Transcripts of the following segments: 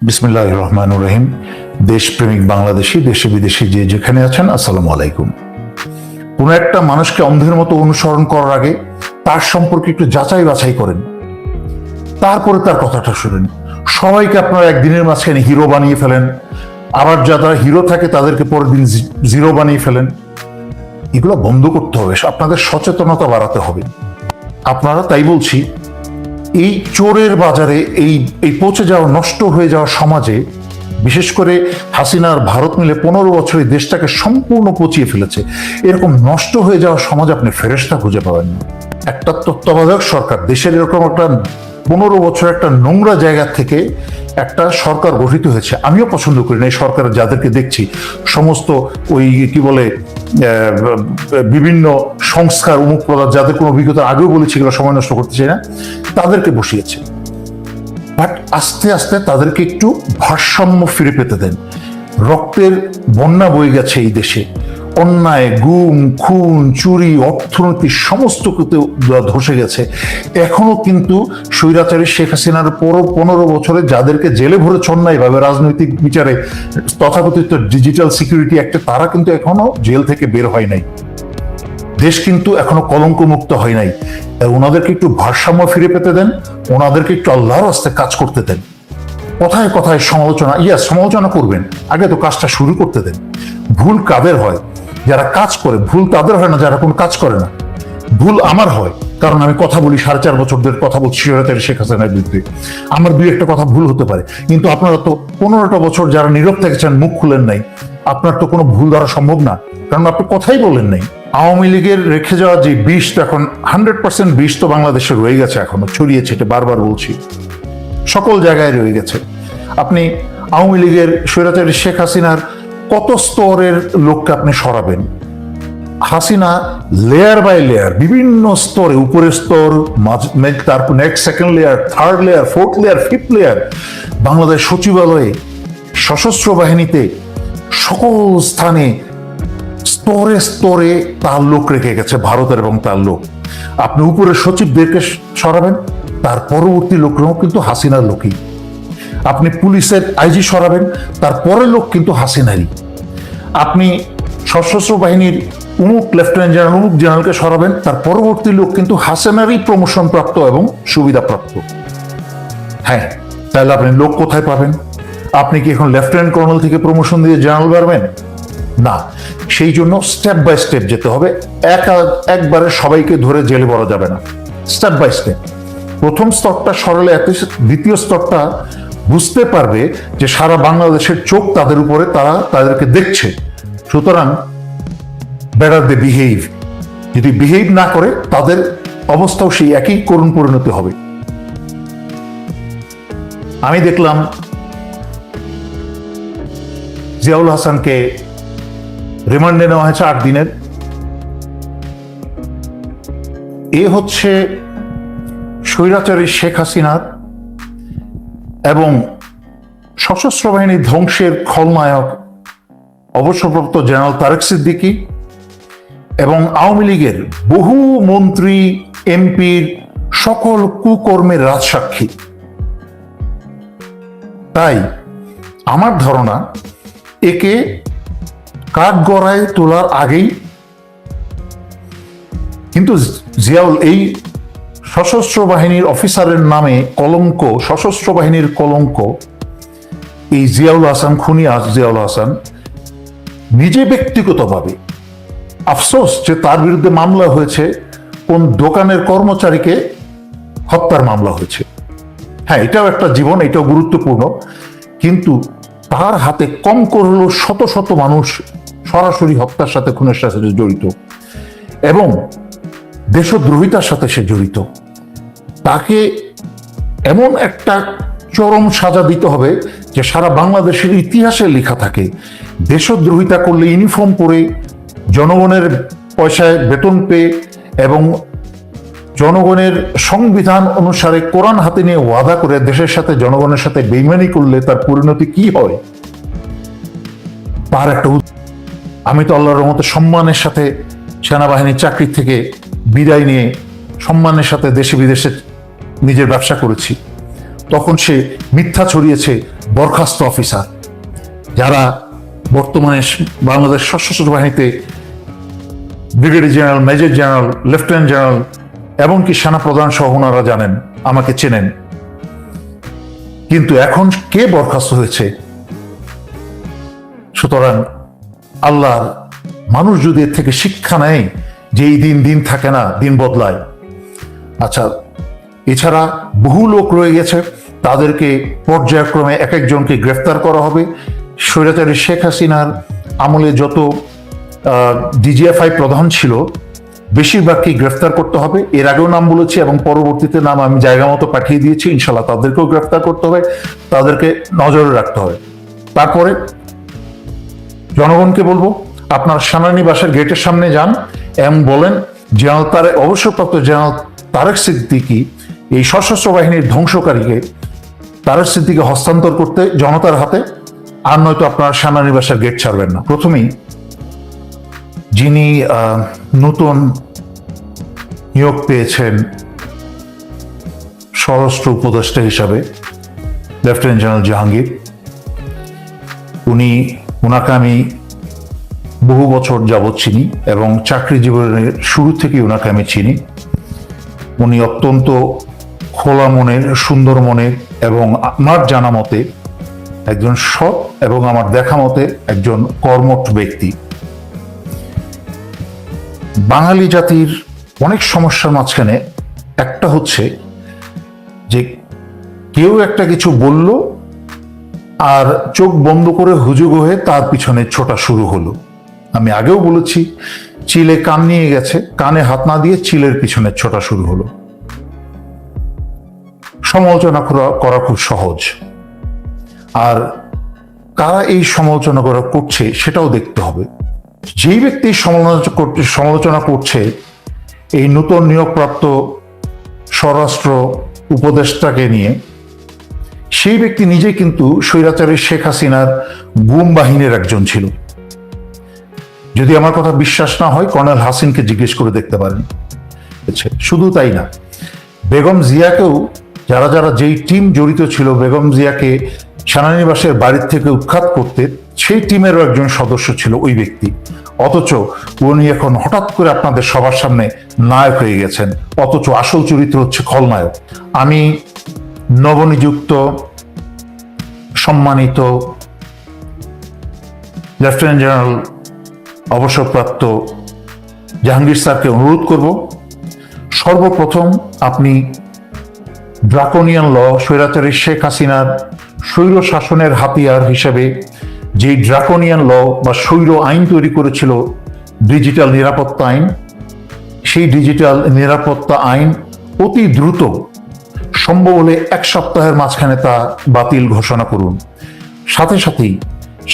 বিসমিল্লাহির রহমানির রহিম। দেশপ্রেমিক বাংলাদেশি, দেশে বিদেশে যে যেখানে আছেন, আসসালামু আলাইকুম। কোনো একটা মানুষকে অন্ধের মতো অনুসরণ করার আগে তার সম্পর্কে একটু যাচাই বাছাই করেন, তারপরে তার কথাটা শুনেন। সবাইকে আপনারা একদিনের মাঝখানে হিরো বানিয়ে ফেলেন, আবার যারা হিরো থাকে তাদেরকে পরের দিন জিরো বানিয়ে ফেলেন। এগুলো বন্ধ করতে হবে, আপনাদের সচেতনতা বাড়াতে হবে। আপনারা, তাই বলছি, এই চোরের বাজারে, এই পচে যাওয়া, নষ্ট হয়ে যাওয়া সমাজে, বিশেষ করে হাসিনার ভারত মিলে 15 বছরে দেশটাকে সম্পূর্ণ পচিয়ে ফেলেছে। এরকম নষ্ট হয়ে যাওয়া সমাজ আপনি ফেরেশতা খুঁজে পাবেন না। একটা তত্ত্বাবধায়ক সরকার, দেশের এরকম একটা 15 বছর একটা নোংরা জায়গা থেকে একটা সরকার গঠিত হয়েছে। আমিও পছন্দ করি না এই সরকারের যাদেরকে দেখছি, সমস্ত ওই কি বলে বিভিন্ন সংস্কার উমুক প্রদান, যাদের কোনো অভিজ্ঞতা আগেও বলেছি, এগুলো সময় নষ্ট করতে চাই না, তাদেরকে বসিয়েছে। বাট আস্তে আস্তে তাদেরকে একটু ভারসাম্য ফিরে পেতে দেন। রক্তের বন্যা বয়ে গেছে এই দেশে, অন্যায়, গুম, খুন, চুরি, অর্থনীতি সমস্ত কিছু ধসে গেছে। এখনো কিন্তু স্বৈরাচারী শেখ হাসিনার 15 বছরে যাদেরকে জেলে ভরেছে অন্যায়ভাবে রাজনৈতিক বিচারে, তথাকথিত ডিজিটাল সিকিউরিটি অ্যাক্টে, তারা কিন্তু এখনো জেল থেকে বের হয় নাই। দেশ কিন্তু এখনো কলঙ্ক মুক্ত হয় নাই। ওনাদেরকে একটু ভারসাম্য ফিরে পেতে দেন, ওনাদেরকে একটু আল্লাহর রাস্তায় কাজ করতে দেন। কথায় কথায় সমালোচনা, সমালোচনা করবেন, আগে তো কাজটা শুরু করতে দেন। ভুল কাদের হয়? যারা কাজ করে। ভুল তাদের হয় না যারা কোনো কাজ করে না। ভুল আমার হয়, কারণ আমি কথা বলি, 4.5 বছর ধরে কথা বলছি স্বৈরাচারী শেখ হাসিনার বিরুদ্ধে। আমার 2-1টা কথা ভুল হতে পারে, কিন্তু আপনারা তো 15টা বছর যারা নীরব থেকেছেন, মুখ খুলেন নাই, আপনার তো কোনো ভুল ধরা সম্ভব না, কারণ আপনি কথাই বলেন নাই। আওয়ামী লীগের রেখে যাওয়া যে বিষ, তো এখন 100% বিষ তো বাংলাদেশে রয়ে গেছে, এখনো ছড়িয়ে ছিটে, বারবার বলছি, সকল জায়গায় রয়ে গেছে। আপনি আওয়ামী লীগের স্বৈরাচারী শেখ হাসিনার কত স্তরের লোককে আপনি সরাবেন? হাসিনা লেয়ার বাই লেয়ার, বিভিন্ন স্তরে, উপরের স্তর, তারপর next, second layer, third layer, fourth layer, fifth layer, Bangladesh সচিবালয়ে, সশস্ত্র বাহিনীতে, সকল স্থানে স্তরে স্তরে তার লোক রেখে গেছে, ভারতের এবং তার লোক। আপনি উপরের সচিবদেরকে সরাবেন, তার পরবর্তী লোকরাও কিন্তু হাসিনার লোকই। আপনি পুলিশের আইজি সরাবেন, তার পরের লোক কিন্তু হাসিনারই। আপনি সশস্ত্র বাহিনীর উমুক লেফটেন্যান্ট জেনারেল, উমুক জেনারেলকে সরাবেন, তার পরবর্তী লোক কিন্তু হাসিনারই প্রমোশন প্রাপ্ত এবং সুবিধাপ্রাপ্ত। হ্যাঁ, তাহলে আপনি লোক কোথায় পাবেন? আপনি কি এখন লেফটেন্যান্ট কর্নেল থেকে প্রমোশন দিয়ে জেনারেল বাড়বেন? না। সেই জন্য স্টেপ বাই স্টেপ যেতে হবে। একবারে সবাইকে ধরে জেলে ভরা যাবে না, স্টেপ বাই স্টেপ। প্রথম স্তরটা সরলে দ্বিতীয় স্তরটা বুঝতে পারবে যে সারা বাংলাদেশের চোখ তাদের উপরে, তারা তাদেরকে দেখছে। সুতরাং বেটার দে বিহেভ। যদি বিহেভ না করে, তাদের অবস্থাও সেই একই করুণ পরিণতি হবে। আমি দেখলাম জিয়াউল হাসানকে রিমান্ডে নেওয়া হয়েছে 8 দিনের। এ হচ্ছে স্বৈরাচারী শেখ হাসিনার এবং সশস্ত্র বাহিনীর ধ্বংসের খলনায়ক অবসরপ্রাপ্ত জেনারেল তারেক সিদ্দিকী এবং আওয়ামী লীগের বহু মন্ত্রী, এমপির সকল কুকর্মের রাজসাক্ষী। তাই আমার ধারণা, একে কাঠগড়ায় তোলার আগেই কিন্তু জিয়াউল, এই সশস্ত্র বাহিনীর অফিসারের নামে কলঙ্ক, সশস্ত্র বাহিনীর কলঙ্ক, এই জিয়াউল হাসান, খুনি জিয়াউল হাসান নিজে ব্যক্তিগতভাবে আফসোস যে তার বিরুদ্ধে মামলা হয়েছে, কোন দোকানের কর্মচারীকে হত্যার মামলা হয়েছে। হ্যাঁ, এটাও একটা জীবন, এটাও গুরুত্বপূর্ণ, কিন্তু তার হাতে কম করে হলেও শত শত মানুষ সরাসরি হত্যার সাথে, খুনের সাথে জড়িত এবং দেশদ্রোহিতার সাথে সে জড়িত। তাকে এমন একটা চরম সাজা দিতে হবে যে সারা বাংলাদেশের ইতিহাসে লেখা থাকে, দেশদ্রোহিতা করলে ইউনিফর্ম পরে, জনগণের পয়সায় বেতন পেয়ে এবং জনগণের সংবিধান অনুসারে কোরআন হাতে নিয়ে ওয়াদা করে দেশের সাথে, জনগণের সাথে বেইমানি করলে তার পরিণতি কি হয়, তার একটা। আমি তো আল্লাহর রহমতে সম্মানের সাথে সেনাবাহিনীর চাকরি থেকে বিদায় নিয়ে সম্মানের সাথে দেশে বিদেশে নিজের ব্যবসা করেছি। তখন সে মিথ্যা ছড়িয়েছে, বরখাস্ত অফিসার, যারা বর্তমানে বাংলাদেশ সশস্ত্র বাহিনীতে brigadier general, major general, lieutenant general, এমনকি সেনাপ্রধান সহ ওনারা জানেন, আমাকে চেনেন। কিন্তু এখন কে বরখাস্ত হয়েছে? সুতরাং আল্লাহর মানুষ যদি এর থেকে শিক্ষা নেয় যে এই দিন দিন থাকে না, দিন বদলায়। আচ্ছা, এছাড়া বহু লোক রয়ে গেছে, তাদেরকে পর্যায়ক্রমে এক একজনকে গ্রেফতার করা হবে। স্বৈরাচারী শেখ হাসিনার আমলে যত ডিজিএফআই প্রধান ছিল বেশিরভাগকে গ্রেফতার করতে হবে। এর আগেও নাম বলেছি এবং পরবর্তীতে নাম আমি জায়গা মতো পাঠিয়ে দিয়েছি। ইনশাল্লাহ তাদেরকেও গ্রেফতার করতে হবে, তাদেরকে নজরে রাখতে হবে। তারপরে জনগণকে বলবো, আপনার সেনানিবাসের গেটের সামনে যান এবং বলেন জেনারেল অবসরপ্রাপ্ত জেনারেল তারেক সিদ্দিকী এই সশস্ত্র বাহিনীর ধ্বংসকারীকে, তারেক সিদ্দিকী হস্তান্তর করতে জনতার হাতে, আর নয়তো আপনার সেনানিবাসের গেট ছাড়বেন না। প্রথমেই যিনি নতুন নিয়োগ পেয়েছেন স্বরাষ্ট্র উপদেষ্টা হিসাবে, লেফটেন্যান্ট জেনারেল জাহাঙ্গীর, ওনাকে আমি বহু বছর যাবৎ চিনি এবং চাকরি জীবনের শুরু থেকেই ওনাকে আমি চিনি। উনি অত্যন্ত খোলা মনের, সুন্দর মনের এবং আমার জানা মতে একজন সৎ এবং আমার দেখা মতে একজন কর্মঠ ব্যক্তি। বাঙালি জাতির অনেক সমস্যার মাঝখানে একটা হচ্ছে যে কেউ একটা কিছু বলল আর চোখ বন্ধ করে হুজুগ হয়ে তার পিছনে ছোটা শুরু হলো। আমি আগেও বলেছি, চিলে কান নিয়ে গেছে, কানে হাত না দিয়ে চিলের পিছনে ছোটা শুরু হলো। সমালোচনা করা খুব সহজ, আর কারা এই সমালোচনা করছে সেটাও দেখতে হবে। যেই ব্যক্তি সমালোচনা করছে এই নতুন নিয়োগপ্রাপ্ত স্বরাষ্ট্র উপদেষ্টাকে নিয়ে, সেই ব্যক্তি নিজে কিন্তু স্বৈরাচারী শেখ হাসিনার গুম বাহিনীর একজন ছিল। যদি আমার কথা বিশ্বাস না হয়, কর্নেল হাসিনকে জিজ্ঞেস করে দেখতে পারেন। শুধু তাই না, বেগম জিয়াকেও যারা যারা যেই টিম জড়িত ছিল বেগম জিয়াকে সেনানিবাসের বাড়ির থেকে উৎখাত করতে, সেই টিমেরও একজন সদস্য ছিল ওই ব্যক্তি। অথচ উনি এখন হঠাৎ করে আপনাদের সবার সামনে নায়ক হয়ে গেছেন, অথচ আসল চরিত্র হচ্ছে খলনায়ক। আমি নবনিযুক্ত সম্মানিত লেফটেন্যান্ট জেনারেল অবসরপ্রাপ্ত জাহাঙ্গীর স্যারকে অনুরোধ করব, সর্বপ্রথম আপনি ড্রাকোনিয়ান ল, স্বৈরাচারী শেখ হাসিনার স্বৈর শাসনের হাতিয়ার হিসেবে যে ড্রাকোনিয়ান ল বা স্বৈর আইন তৈরি করেছিল ডিজিটাল নিরাপত্তা আইন, সেই ডিজিটাল নিরাপত্তা আইন অতি দ্রুত, সম্ভব হলে 1 সপ্তাহের মাঝখানে তা বাতিল ঘোষণা করুন। সাথে সাথেই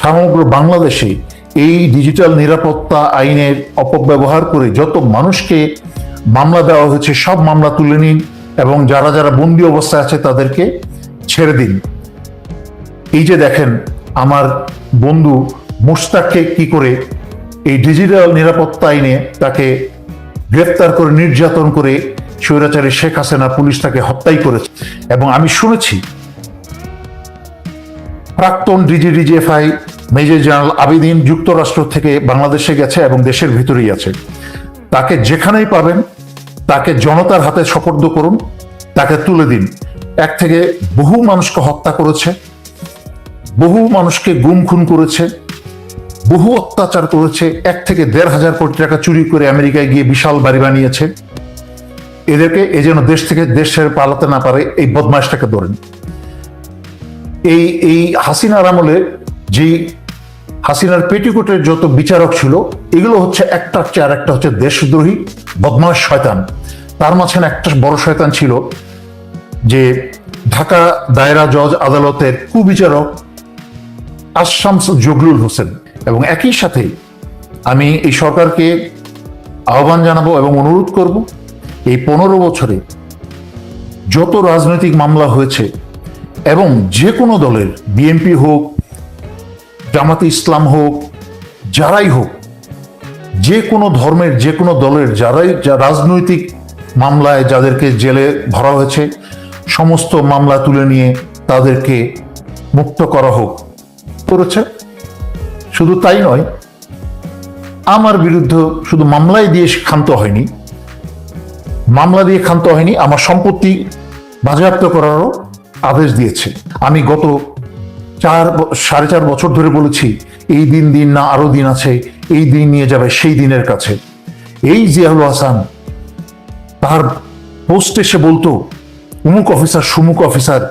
সমগ্র বাংলাদেশে এই ডিজিটাল নিরাপত্তা আইনের অপব্যবহার করে যত মানুষকে মামলা দেওয়া হয়েছে সব মামলা তুলে নিন এবং যারা যারা বন্দি অবস্থায় আছে তাদেরকে ছেড়ে দিন। এই যে দেখেন আমার বন্ধু মুশতাককে কি করে এই ডিজিটাল নিরাপত্তা আইনে তাকে গ্রেফতার করে নির্যাতন করে স্বৈরাচারী শেখ হাসিনা পুলিশ তাকে হত্যাই করেছে। এবং আমি শুনেছি প্রাক্তন ডিজিএফআই মেজর জেনারেল আবিদিন যুক্তরাষ্ট্র থেকে বাংলাদেশে গেছে এবং দেশের ভিতরেই আছে। তাকে যেখানেই পাবেন তাকে জনতার হাতে সোপর্দ করুন, তাকে তুলে দিন। এক থেকে বহু মানুষকে হত্যা করেছে, বহু মানুষকে গুম খুন করেছে, বহু অত্যাচার করেছে, 1 থেকে 1,500 কোটি টাকা চুরি করে আমেরিকায় গিয়ে বিশাল বাড়ি বানিয়েছে। এদেরকে এ যেন দেশ থেকে দেশ ছেড়ে পালাতে না পারে, এই বদমাইশটাকে ধরেন। এই হাসিনার আমলে যে হাসিনার পেটিকোটের যত বিচারক ছিল এগুলো হচ্ছে একটার চেয়ে আরেকটা হচ্ছে দেশদ্রোহী বদমাশ শয়তান। তার মাঝখানে একটা বড় শয়তান ছিল যে ঢাকা দায়রা জজ আদালতের কুবিচারক আশামস জগলুল হোসেন। এবং একই সাথে আমি এই সরকারকে আহ্বান জানাবো এবং অনুরোধ করব, এই 15 বছরে যত রাজনৈতিক মামলা হয়েছে এবং যে কোনো দলের, বিএনপি হোক, জামাতে ইসলাম হোক, যারাই হোক, যে কোনো ধর্মের যে কোনো দলের যারাই রাজনৈতিক মামলায় যাদেরকে জেলে ভরা হয়েছে, সমস্ত মামলা তুলে নিয়ে তাদেরকে মুক্ত করা হোক করেছে। শুধু তাই নয়, আমার বিরুদ্ধে শুধু মামলায় দিয়ে ক্ষান্ত হয়নি, মামলা দিয়ে ক্ষান্ত হয়নি, আমার সম্পত্তি বাজেয়াপ্ত করারও আদেশ দিয়েছে। আমি গত 4.5 বছর ধরে বলেছি এই দিন না আরো দিন আছে, এই দিন নিয়ে যাবে সেই দিনের কাছে। এই জিয়াউল হাসান তার পোস্টে সে বলতো অমুক অফিসার সুমুক অফিসার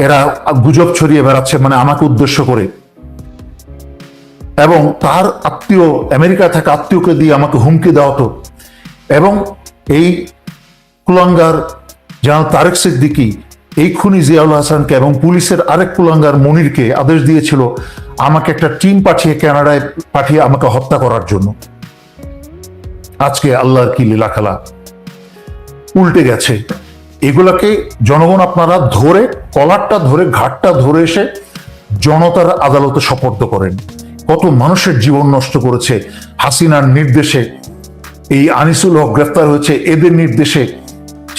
এরা গুজব ছড়িয়ে বেড়াচ্ছে, মানে আমাকে উদ্দেশ্য করে, এবং তার আত্মীয় আমেরিকা থাকা আত্মীয়কে দিয়ে আমাকে হুমকি দেওয়া হতো। এবং এই কুলাঙ্গার জেনারেল তারেক সিদ্দিকী এই খুনি জিয়াউল হাসানকে এবং পুলিশের আরেক কুলাঙ্গার মনিরকে আদেশ দিয়েছিল আমাকে একটা টিম পাঠিয়ে কানাডায় পাঠিয়ে আমাকে হত্যা করার জন্য। আজকে আল্লাহর কি লীলা খেলা, উল্টে গেছে। এগুলাকে জনগণ আপনারা ধরে কলারটা ধরে ঘাটটা ধরে এসে জনতার আদালতে সোপর্দ করেন। কত মানুষের জীবন নষ্ট করেছে হাসিনার নির্দেশে। এই আনিসুল হক গ্রেফতার হয়েছে এদের নির্দেশে।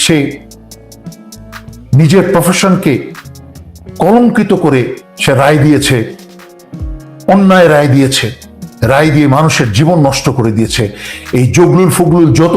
সে নিজের প্রফেশনকে কলঙ্কিত করে সে রায় দিয়েছে, অন্যায় রায় দিয়েছে, রায় দিয়ে মানুষের জীবন নষ্ট করে দিয়েছে। এই জগলুল ফগলুল যত